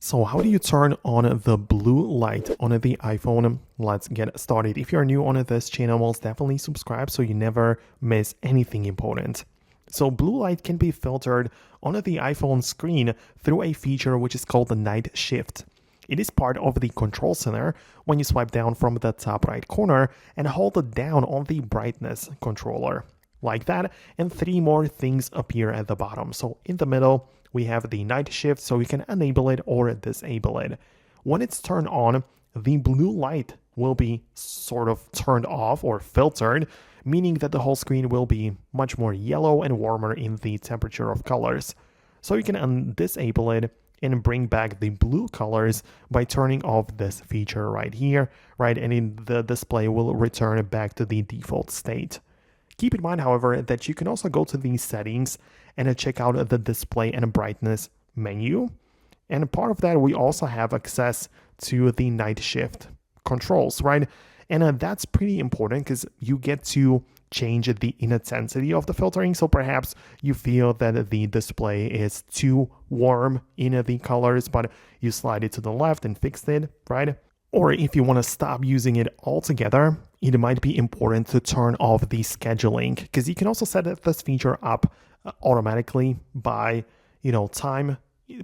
So how do you turn on the blue light on the iPhone? Let's get started. If you're new on this channel, well, definitely subscribe so you never miss anything important. So blue light can be filtered on the iPhone screen through a feature which is called the night shift. It is part of the control center when you swipe down from the top right corner and hold it down on the brightness controller. Like that, and three more things appear at the bottom. So in the middle, we have the night shift, so you can enable it or disable it. When it's turned on, the blue light will be sort of turned off or filtered, meaning that the whole screen will be much more yellow and warmer in the temperature of colors. So you can disable it and bring back the blue colors by turning off this feature right here, right? And the display will return back to the default state. Keep in mind, however, that you can also go to these settings and check out the display and brightness menu. And part of that, we also have access to the night shift controls, right? And that's pretty important because you get to change the intensity of the filtering. So perhaps you feel that the display is too warm in the colors, but you slide it to the left and fix it, right? Or if you want to stop using it altogether, it might be important to turn off the scheduling, because you can also set this feature up automatically by, time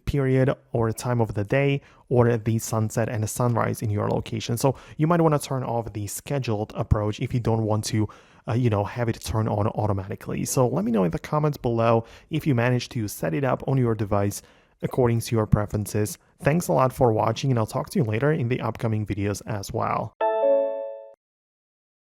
period or time of the day or the sunset and the sunrise in your location. So you might want to turn off the scheduled approach if you don't want to, have it turn on automatically. So let me know in the comments below if you managed to set it up on your device according to your preferences. Thanks a lot for watching, and I'll talk to you later in the upcoming videos as well.